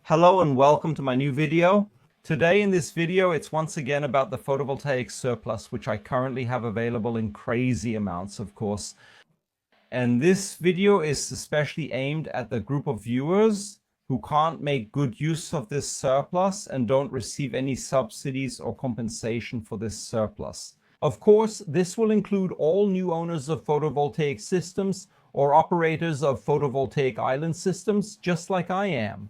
Hello and welcome to my new video. Today in this video, it's once again about the photovoltaic surplus, which I currently have available in crazy amounts, of course. And this video is especially aimed at the group of viewers who can't make good use of this surplus and don't receive any subsidies or compensation for this surplus. Of course, this will include all new owners of photovoltaic systems or operators of photovoltaic island systems, just like I am.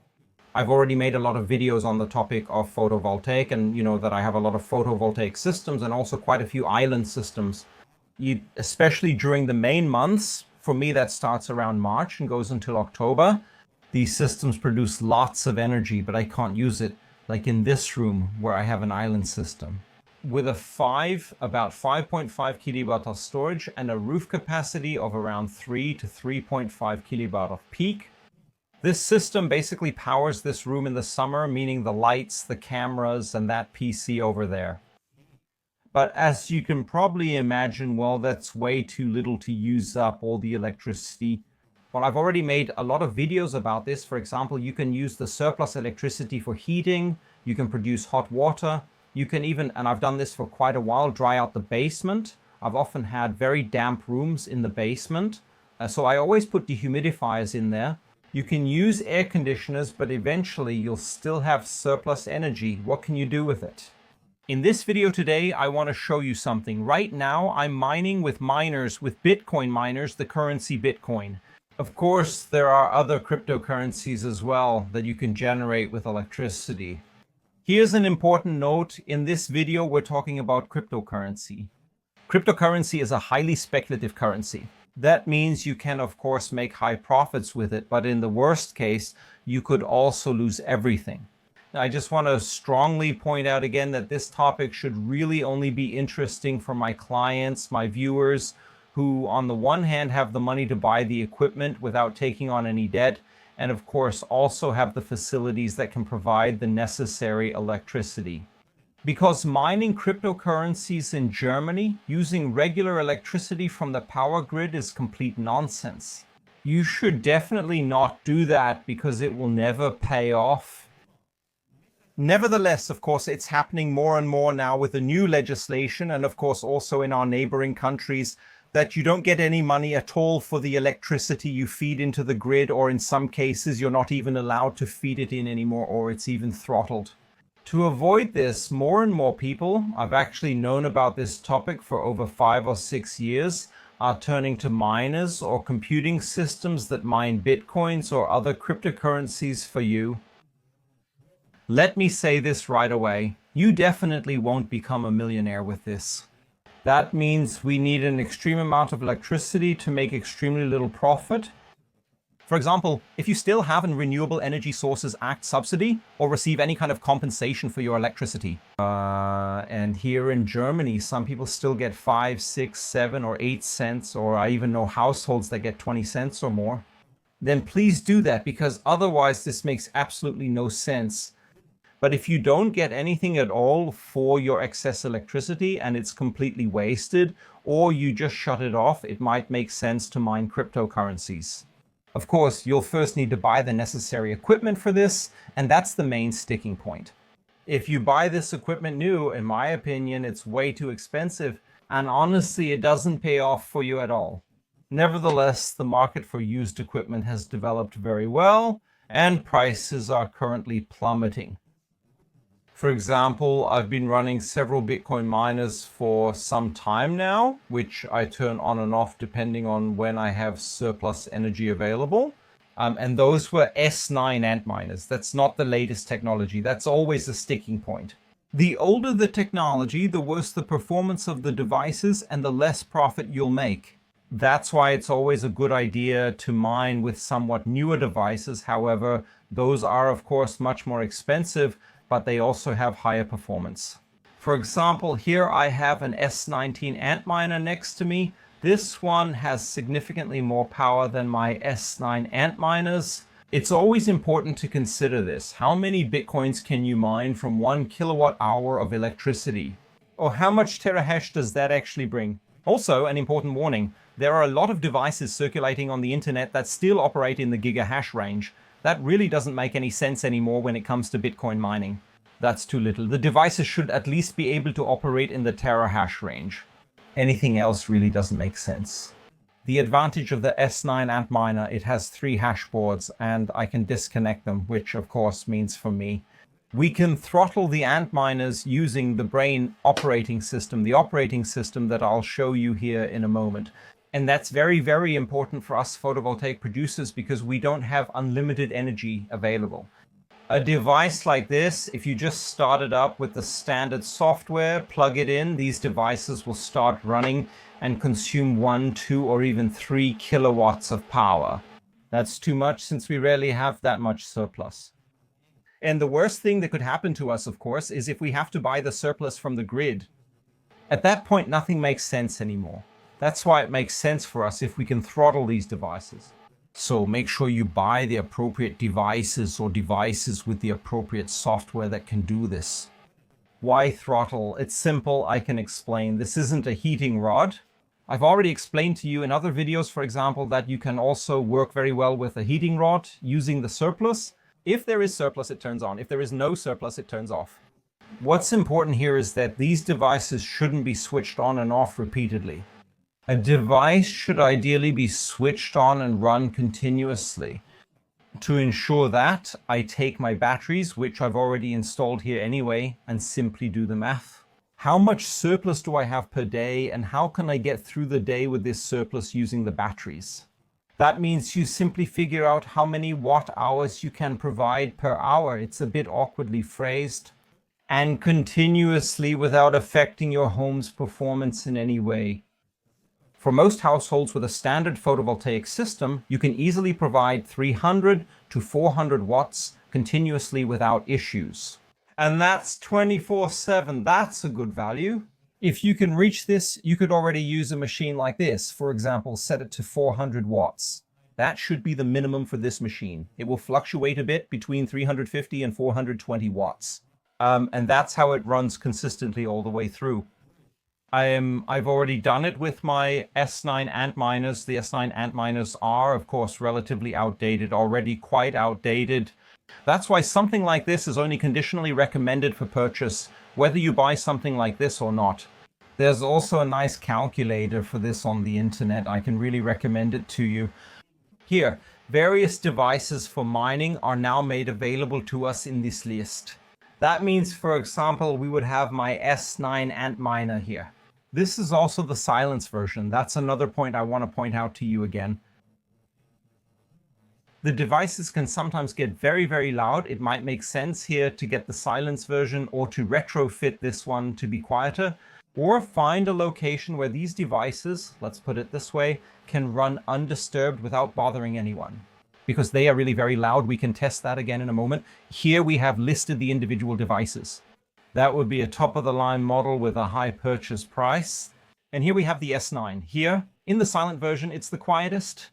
I've already made a lot of videos on the topic of photovoltaic, and you know that I have a lot of photovoltaic systems and also quite a few island systems. Especially during the main months, for me that starts around March and goes until October. These systems produce lots of energy, but I can't use it, like in this room where I have an island system. With about 5.5 kilowatt of storage and a roof capacity of around 3 to 3.5 kilowatt of peak, this system basically powers this room in the summer, meaning the lights, the cameras, and that PC over there. But as you can probably imagine, well, that's way too little to use up all the electricity. Well, I've already made a lot of videos about this. For example, you can use the surplus electricity for heating. You can produce hot water. You can even, and I've done this for quite a while, dry out the basement. I've often had very damp rooms in the basement. So I always put dehumidifiers in there. You can use air conditioners, but eventually you'll still have surplus energy. What can you do with it? In this video today, I want to show you something. Right now, I'm mining with miners, with Bitcoin miners, the currency Bitcoin. Of course, there are other cryptocurrencies as well that you can generate with electricity. Here's an important note. In this video, we're talking about cryptocurrency. Cryptocurrency is a highly speculative currency. That means you can, of course, make high profits with it, but in the worst case, you could also lose everything. Now, I just want to strongly point out again that this topic should really only be interesting for my clients, my viewers, who on the one hand have the money to buy the equipment without taking on any debt, and of course also have the facilities that can provide the necessary electricity. Because mining cryptocurrencies in Germany using regular electricity from the power grid is complete nonsense. You should definitely not do that because it will never pay off. Nevertheless, of course, it's happening more and more now with the new legislation, and of course also in our neighboring countries, that you don't get any money at all for the electricity you feed into the grid, or in some cases you're not even allowed to feed it in anymore, or it's even throttled. To avoid this, more and more people, I've actually known about this topic for over 5 or 6 years, are turning to miners or computing systems that mine bitcoins or other cryptocurrencies for you. Let me say this right away. You definitely won't become a millionaire with this. That means we need an extreme amount of electricity to make extremely little profit. For example, if you still have a Renewable Energy Sources Act subsidy or receive any kind of compensation for your electricity. And here in Germany, some people still get 5, 6, 7, or 8 cents, or I even know households that get 20 cents or more. Then please do that, because otherwise this makes absolutely no sense. But if you don't get anything at all for your excess electricity and it's completely wasted, or you just shut it off, it might make sense to mine cryptocurrencies. Of course, you'll first need to buy the necessary equipment for this, and that's the main sticking point. If you buy this equipment new, in my opinion, it's way too expensive, and honestly, it doesn't pay off for you at all. Nevertheless, the market for used equipment has developed very well, and prices are currently plummeting. For example, I've been running several Bitcoin miners for some time now, which I turn on and off depending on when I have surplus energy available. And those were S9 Antminers. That's not the latest technology. That's always a sticking point. The older the technology, the worse the performance of the devices and the less profit you'll make. That's why it's always a good idea to mine with somewhat newer devices. However, those are of course much more expensive, but they also have higher performance. For example, here I have an S19 Antminer next to me. This one has significantly more power than my S9 Antminers. It's always important to consider this. How many Bitcoins can you mine from 1 kilowatt hour of electricity? Or how much terahash does that actually bring? Also, an important warning. There are a lot of devices circulating on the internet that still operate in the gigahash range. That really doesn't make any sense anymore when it comes to Bitcoin mining. That's too little. The devices should at least be able to operate in the terahash range. Anything else really doesn't make sense. The advantage of the S9 Antminer, it has 3 hash boards and I can disconnect them, which of course means for me, we can throttle the Antminers using the Brain operating system, the operating system that I'll show you here in a moment. And that's very, very important for us photovoltaic producers because we don't have unlimited energy available. A device like this, if you just start it up with the standard software, plug it in, these devices will start running and consume 1, 2, or even 3 kilowatts of power. That's too much since we rarely have that much surplus. And the worst thing that could happen to us, of course, is if we have to buy the surplus from the grid. At that point, nothing makes sense anymore. That's why it makes sense for us if we can throttle these devices. So make sure you buy the appropriate devices or devices with the appropriate software that can do this. Why throttle? It's simple, I can explain. This isn't a heating rod. I've already explained to you in other videos, for example, that you can also work very well with a heating rod using the surplus. If there is surplus, it turns on. If there is no surplus, it turns off. What's important here is that these devices shouldn't be switched on and off repeatedly. A device should ideally be switched on and run continuously. To ensure that, I take my batteries, which I've already installed here anyway, and simply do the math. How much surplus do I have per day, and how can I get through the day with this surplus using the batteries? That means you simply figure out how many watt hours you can provide per hour. It's a bit awkwardly phrased. And continuously without affecting your home's performance in any way. For most households with a standard photovoltaic system, you can easily provide 300 to 400 watts continuously without issues. And that's 24/7. That's a good value. If you can reach this, you could already use a machine like this. For example, set it to 400 watts. That should be the minimum for this machine. It will fluctuate a bit between 350 and 420 watts. And that's how it runs consistently all the way through. I've already done it with my S9 Antminers. The S9 Antminers are, of course, relatively outdated, already quite outdated. That's why something like this is only conditionally recommended for purchase, whether you buy something like this or not. There's also a nice calculator for this on the internet. I can really recommend it to you. Here, various devices for mining are now made available to us in this list. That means, for example, we would have my S9 Antminer here. This is also the silence version. That's another point I want to point out to you again. The devices can sometimes get very, very loud. It might make sense here to get the silence version or to retrofit this one to be quieter, or find a location where these devices, let's put it this way, can run undisturbed without bothering anyone. Because they are really very loud. We can test that again in a moment. Here we have listed the individual devices. That would be a top-of-the-line model with a high purchase price. And here we have the S9. Here, in the silent version, it's the quietest.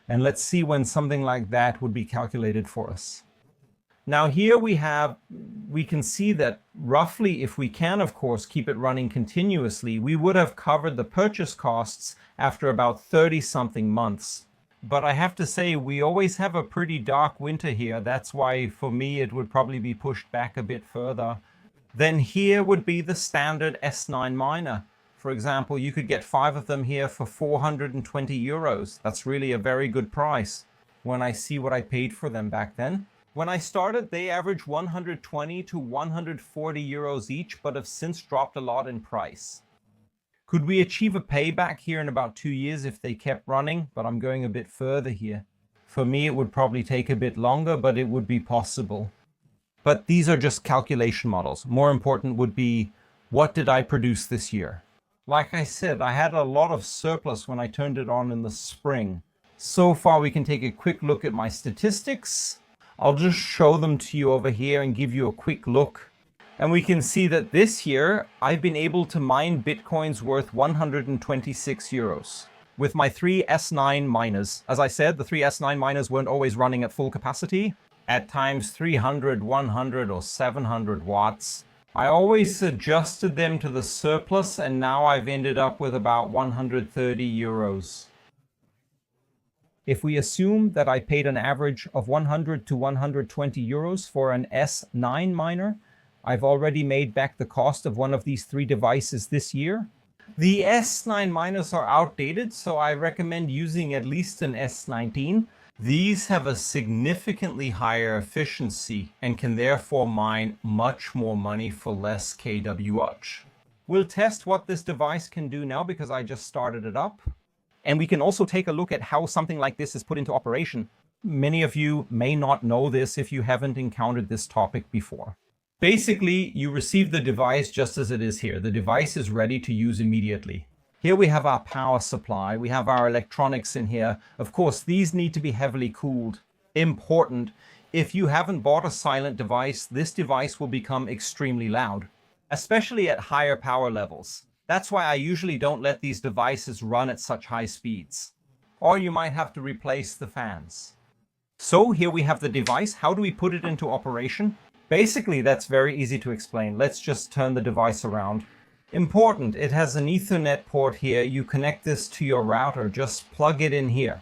And let's see when something like that would be calculated for us. Now here we can see that roughly, if we can, of course, keep it running continuously, we would have covered the purchase costs after about 30-something months. But I have to say, we always have a pretty dark winter here. That's why, for me, it would probably be pushed back a bit further. Then here would be the standard S9 miner. For example, you could get 5 of them here for 420 euros. That's really a very good price when I see what I paid for them back then. When I started, they averaged 120 to 140 euros each, but have since dropped a lot in price. Could we achieve a payback here in about 2 years if they kept running? But I'm going a bit further here. For me, it would probably take a bit longer, but it would be possible. But these are just calculation models. More important would be, what did I produce this year? Like I said, I had a lot of surplus when I turned it on in the spring. So far, we can take a quick look at my statistics. I'll just show them to you over here and give you a quick look. And we can see that this year, I've been able to mine Bitcoins worth 126 euros with my 3 S9 miners. As I said, the 3 S9 miners weren't always running at full capacity. At times 300, 100 or 700 watts. I always adjusted them to the surplus, and now I've ended up with about 130 euros. If we assume that I paid an average of 100 to 120 euros for an S9 miner, I've already made back the cost of one of these 3 devices this year. The S9 miners are outdated, so I recommend using at least an S19. These have a significantly higher efficiency and can therefore mine much more money for less kWh. We'll test what this device can do now because I just started it up. And we can also take a look at how something like this is put into operation. Many of you may not know this if you haven't encountered this topic before. Basically, you receive the device just as it is here. The device is ready to use immediately. Here we have our power supply. We have our electronics in here. Of course, these need to be heavily cooled. Important, if you haven't bought a silent device, this device will become extremely loud, especially at higher power levels. That's why I usually don't let these devices run at such high speeds. Or you might have to replace the fans. So here we have the device. How do we put it into operation? Basically, that's very easy to explain. Let's just turn the device around. Important, it has an Ethernet port here. You connect this to your router, just plug it in here.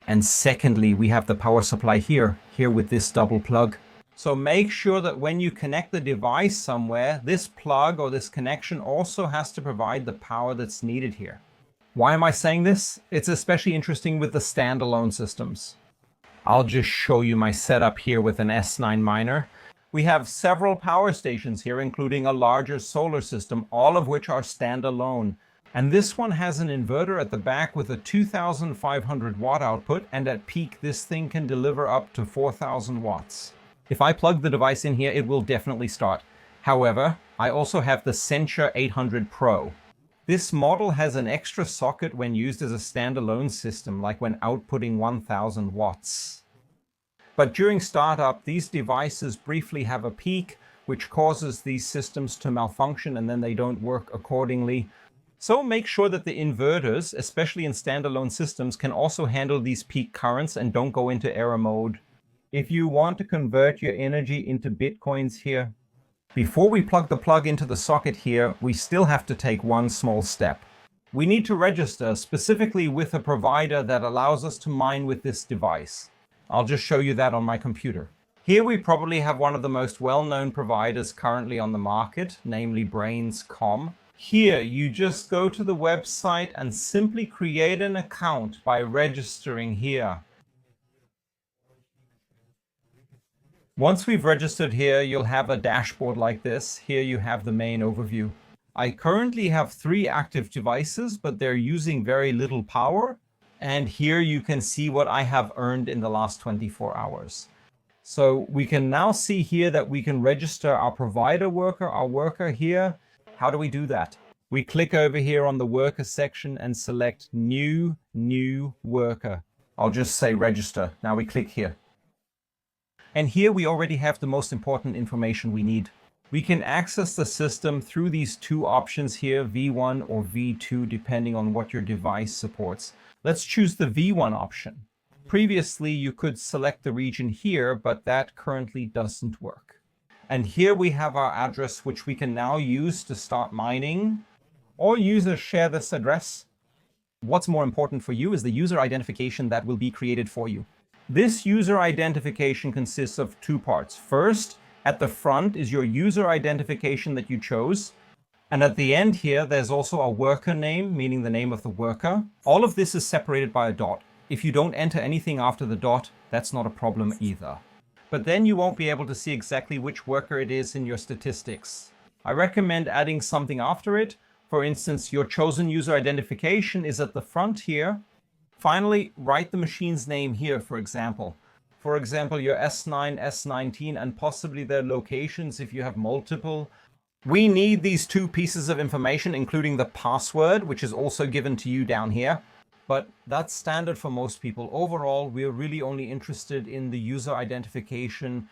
And secondly, we have the power supply here with this double plug. So make sure that when you connect the device somewhere, this plug or this connection also has to provide the power that's needed here. Why am I saying this? It's especially interesting with the standalone systems. I'll just show you my setup here with an S9 miner. We have several power stations here, including a larger solar system, all of which are standalone. And this one has an inverter at the back with a 2,500 watt output, and at peak this thing can deliver up to 4,000 watts. If I plug the device in here, it will definitely start. However, I also have the Sencha 800 Pro. This model has an extra socket when used as a standalone system, like when outputting 1,000 watts. But during startup, these devices briefly have a peak, which causes these systems to malfunction and then they don't work accordingly. So make sure that the inverters, especially in standalone systems, can also handle these peak currents and don't go into error mode. If you want to convert your energy into Bitcoins here, before we plug the plug into the socket here, we still have to take one small step. We need to register specifically with a provider that allows us to mine with this device. I'll just show you that on my computer. Here we probably have one of the most well-known providers currently on the market, namely Brains.com. Here, you just go to the website and simply create an account by registering here. Once we've registered here, you'll have a dashboard like this. Here you have the main overview. I currently have 3 active devices, but they're using very little power. And here you can see what I have earned in the last 24 hours. So we can now see here that we can register our provider worker, our worker here. How do we do that? We click over here on the worker section and select new worker. I'll just say register. Now we click here. And here we already have the most important information we need. We can access the system through these 2 options here, V1 or V2, depending on what your device supports. Let's choose the V1 option. Previously, you could select the region here, but that currently doesn't work. And here we have our address, which we can now use to start mining, or users share this address. What's more important for you is the user identification that will be created for you. This user identification consists of 2 parts. First, at the front is your user identification that you chose. And at the end here, there's also a worker name, meaning the name of the worker. All of this is separated by a dot. If you don't enter anything after the dot, that's not a problem either. But then you won't be able to see exactly which worker it is in your statistics. I recommend adding something after it. For instance, your chosen user identification is at the front here. Finally, write the machine's name here, for example. For example, your S9, S19, and possibly their locations if you have multiple. We need these 2 pieces of information, including the password, which is also given to you down here. But that's standard for most people. Overall, we're really only interested in the user identification.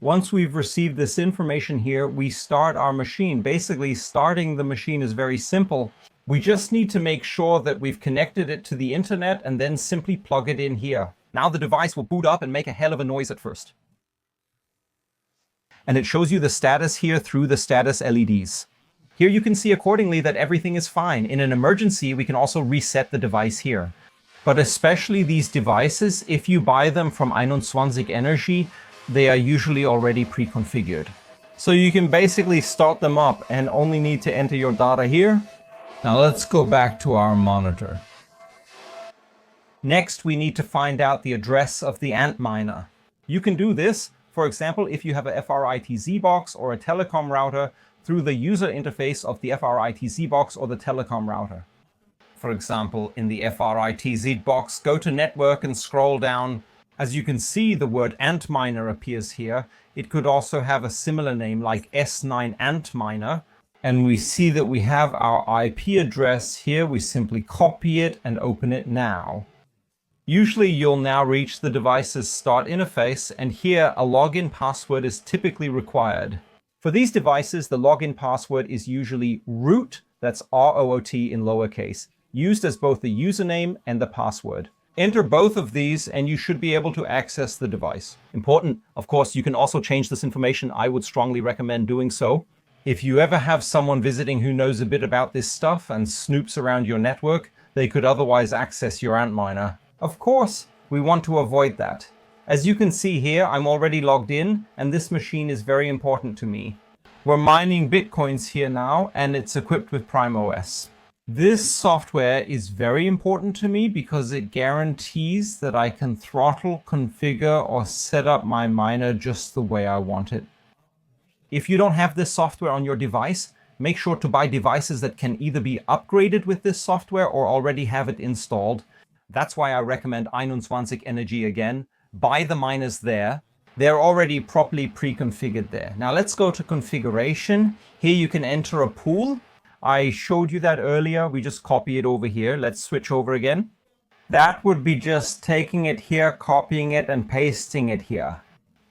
Once we've received this information here, we start our machine. Basically, starting the machine is very simple. We just need to make sure that we've connected it to the internet and then simply plug it in here. Now the device will boot up and make a hell of a noise at first. And it shows you the status here through the status LEDs. Here you can see accordingly that everything is fine. In an emergency, we can also reset the device here. But especially these devices, if you buy them from 21 Energy, they are usually already pre-configured. So you can basically start them up and only need to enter your data here. Now let's go back to our monitor. Next, we need to find out the address of the Antminer. You can do this, for example, if you have a FRITZ box or a telecom router, through the user interface of the FRITZ box or the telecom router. For example, in the FRITZ box, go to Network and scroll down. As you can see, the word Antminer appears here. It could also have a similar name like S9 Antminer. And we see that we have our IP address here. We simply copy it and open it now. Usually you'll now reach the device's start interface, and here a login password is typically required. For these devices, the login password is usually root, that's R-O-O-T in lowercase, used as both the username and the password. Enter both of these and you should be able to access the device. Important, of course, you can also change this information. I would strongly recommend doing so. If you ever have someone visiting who knows a bit about this stuff and snoops around your network, they could otherwise access your Antminer. Of course, we want to avoid that. As you can see here, I'm already logged in, and this machine is very important to me. We're mining Bitcoins here now, and it's equipped with Prime OS. This software is very important to me because it guarantees that I can throttle, configure, or set up my miner just the way I want it. If you don't have this software on your device, make sure to buy devices that can either be upgraded with this software or already have it installed. That's why I recommend 21 Energy again. Buy the miners there. They're already properly pre-configured there. Now let's go to configuration. Here you can enter a pool. I showed you that earlier. We just copy it over here. Let's switch over again. That would be just taking it here, copying it, and pasting it here.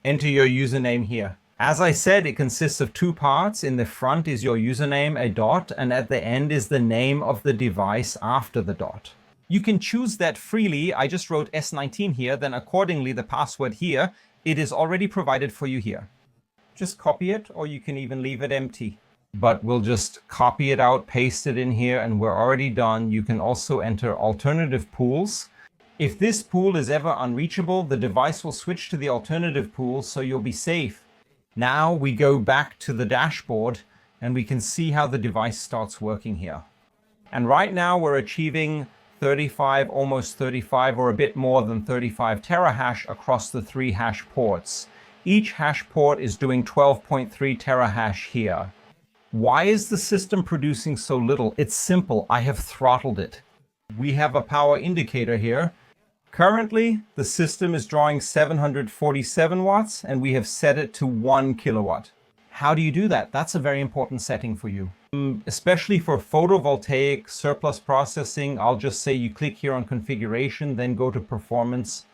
Enter your username here. As I said, it consists of two parts. In the front is your username, a dot, and at the end is the name of the device after the dot. You can choose that freely. I just wrote S19 here, then accordingly the password here, it is already provided for you here. Just copy it, or you can even leave it empty. But we'll just copy it out, paste it in here, and we're already done. You can also enter alternative pools. If this pool is ever unreachable, the device will switch to the alternative pool, so you'll be safe. Now we go back to the dashboard, and we can see how the device starts working here. And right now we're achieving 35, almost 35, or a bit more than 35 terahash across the 3 hash ports. Each hash port is doing 12.3 terahash here. Why is the system producing so little? It's simple. I have throttled it. We have a power indicator here. Currently, the system is drawing 747 watts, and we have set it to 1 kilowatt. How do you do that? That's a very important setting for you. Especially for photovoltaic surplus processing, I'll just say you click here on configuration, then go to performance.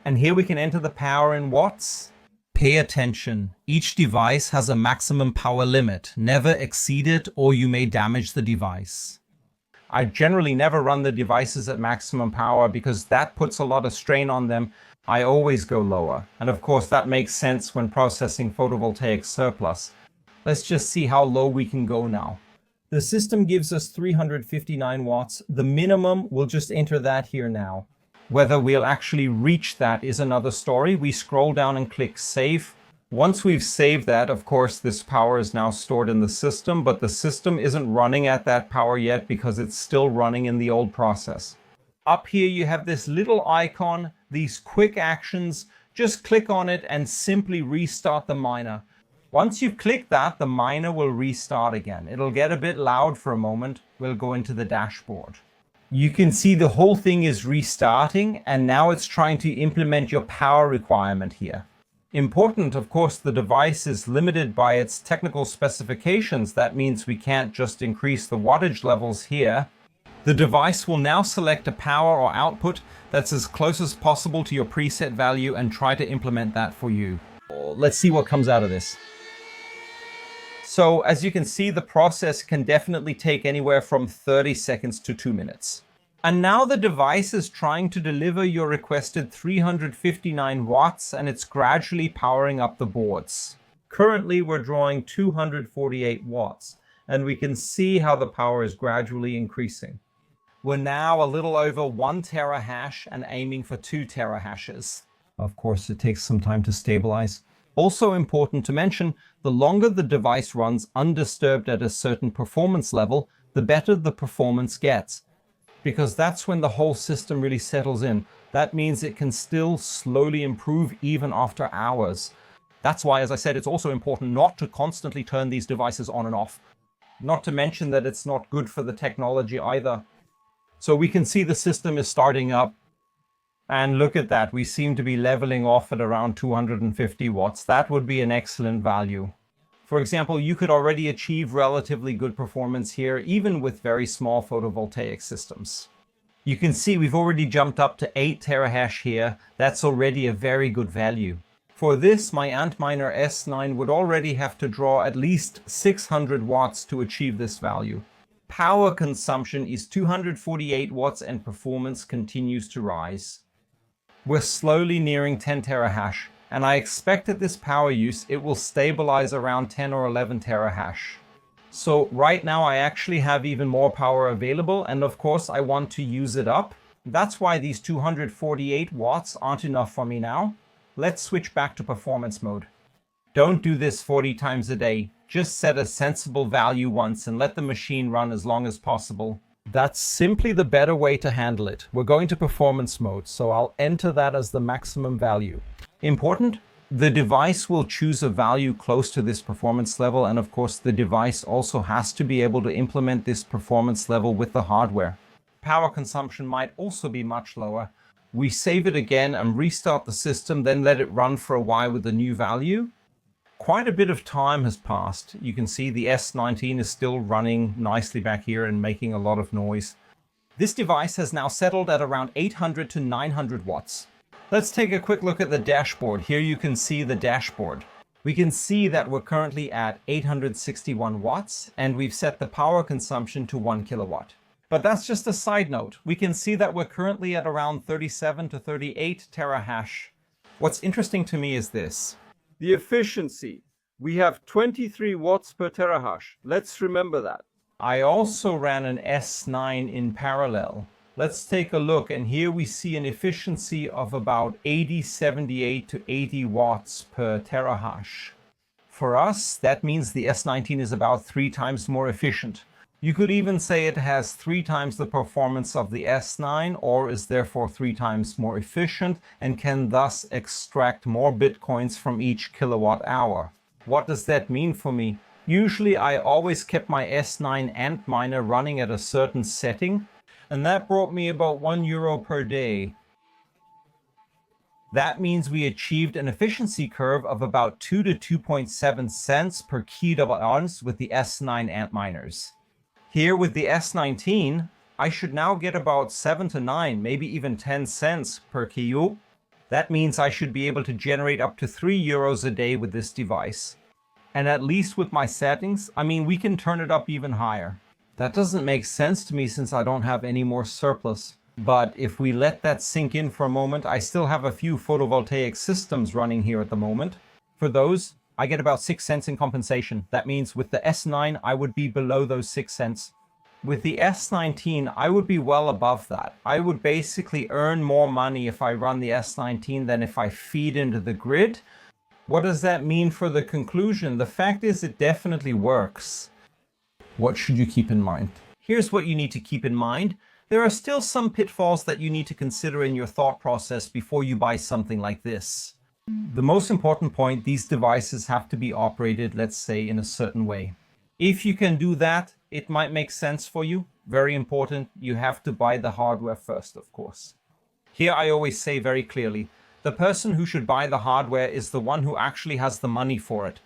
And here we can enter the power in watts. Pay attention. Each device has a maximum power limit. Never exceed it or you may damage the device. I generally never run the devices at maximum power because that puts a lot of strain on them. I always go lower. And of course that makes sense when processing photovoltaic surplus. Let's just see how low we can go now. The system gives us 359 watts. The minimum, we'll just enter that here now. Whether we'll actually reach that is another story. We scroll down and click save. Once we've saved that, of course, this power is now stored in the system, but the system isn't running at that power yet because it's still running in the old process. Up here you have this little icon, these quick actions. Just click on it and simply restart the miner. Once you've clicked that, the miner will restart again. It'll get a bit loud for a moment. We'll go into the dashboard. You can see the whole thing is restarting, and now it's trying to implement your power requirement here. Important, of course, the device is limited by its technical specifications. That means we can't just increase the wattage levels here. The device will now select a power or output that's as close as possible to your preset value and try to implement that for you. Let's see what comes out of this. So as you can see, the process can definitely take anywhere from 30 seconds to 2 minutes. And now the device is trying to deliver your requested 359 watts, and it's gradually powering up the boards. Currently, we're drawing 248 watts, and we can see how the power is gradually increasing. We're now a little over 1 terahash and aiming for 2 terahashes. Of course, it takes some time to stabilize. Also important to mention, the longer the device runs undisturbed at a certain performance level, the better the performance gets. Because that's when the whole system really settles in. That means it can still slowly improve even after hours. That's why, as I said, it's also important not to constantly turn these devices on and off. Not to mention that it's not good for the technology either. So we can see the system is starting up. And look at that, we seem to be leveling off at around 250 watts. That would be an excellent value. For example, you could already achieve relatively good performance here, even with very small photovoltaic systems. You can see we've already jumped up to 8 terahash here. That's already a very good value. For this, my Antminer S9 would already have to draw at least 600 watts to achieve this value. Power consumption is 248 watts and performance continues to rise. We're slowly nearing 10 terahash, and I expect at this power use it will stabilize around 10 or 11 terahash. So right now I actually have even more power available, and of course I want to use it up. That's why these 248 watts aren't enough for me now. Let's switch back to performance mode. Don't do this 40 times a day. Just set a sensible value once and let the machine run as long as possible. That's simply the better way to handle it. We're going to performance mode, so I'll enter that as the maximum value. Important, the device will choose a value close to this performance level, and of course the device also has to be able to implement this performance level with the hardware. Power consumption might also be much lower. We save it again and restart the system, then let it run for a while with the new value. Quite a bit of time has passed. You can see the S19 is still running nicely back here and making a lot of noise. This device has now settled at around 800 to 900 watts. Let's take a quick look at the dashboard. Here you can see the dashboard. We can see that we're currently at 861 watts and we've set the power consumption to 1 kilowatt. But that's just a side note. We can see that we're currently at around 37 to 38 terahash. What's interesting to me is this. The efficiency. We have 23 watts per terahash. Let's remember that. I also ran an S9 in parallel. Let's take a look, and here we see an efficiency of about 78 to 80 watts per terahash. For us, that means the S19 is about 3 times more efficient. You could even say it has 3 times the performance of the S9, or is therefore 3 times more efficient and can thus extract more bitcoins from each kilowatt hour. What does that mean for me? Usually I always kept my S9 Antminer running at a certain setting, and that brought me about €1 per day. That means we achieved an efficiency curve of about 2 to 2.7 cents per kWh with the S9 Antminers. Here with the S19, I should now get about 7 to 9, maybe even 10 cents per kW. That means I should be able to generate up to €3 a day with this device. And at least with my settings, we can turn it up even higher. That doesn't make sense to me since I don't have any more surplus. But if we let that sink in for a moment, I still have a few photovoltaic systems running here at the moment. For those, I get about 6 cents in compensation. That means with the S9, I would be below those 6 cents. With the S19, I would be well above that. I would basically earn more money if I run the S19 than if I feed into the grid. What does that mean for the conclusion? The fact is it definitely works. What should you keep in mind? Here's what you need to keep in mind. There are still some pitfalls that you need to consider in your thought process before you buy something like this. The most important point, these devices have to be operated, let's say, in a certain way. If you can do that, it might make sense for you. Very important, you have to buy the hardware first, of course. Here I always say very clearly, the person who should buy the hardware is the one who actually has the money for it.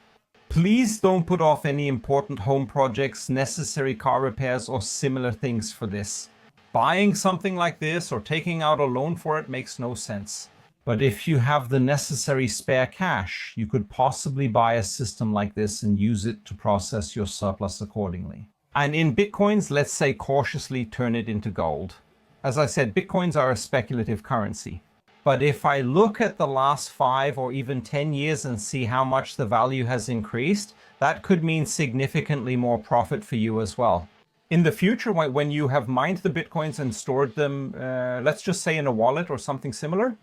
Please don't put off any important home projects, necessary car repairs, or similar things for this. Buying something like this or taking out a loan for it makes no sense. But if you have the necessary spare cash, you could possibly buy a system like this and use it to process your surplus accordingly. And in Bitcoins, let's say cautiously turn it into gold. As I said, Bitcoins are a speculative currency. But if I look at the last 5 or even 10 years and see how much the value has increased, that could mean significantly more profit for you as well. In the future, when you have mined the Bitcoins and stored them, let's just say in a wallet or something similar,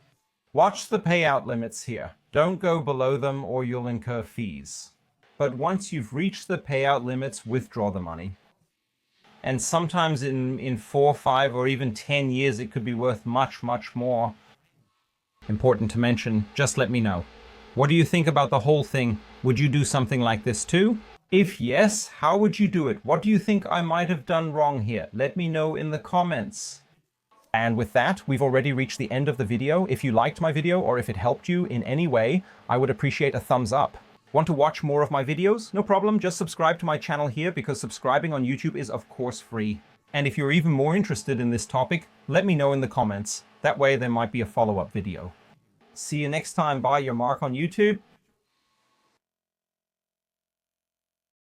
watch the payout limits here. Don't go below them or you'll incur fees. But once you've reached the payout limits, withdraw the money. And sometimes in 4, 5, or even 10 years, it could be worth much, much more. Important to mention, just let me know. What do you think about the whole thing? Would you do something like this too? If yes, how would you do it? What do you think I might have done wrong here? Let me know in the comments. And with that, we've already reached the end of the video. If you liked my video or if it helped you in any way, I would appreciate a thumbs up. Want to watch more of my videos? No problem, just subscribe to my channel here because subscribing on YouTube is of course free. And if you're even more interested in this topic, let me know in the comments. That way there might be a follow-up video. See you next time. Bye, your Mark on YouTube.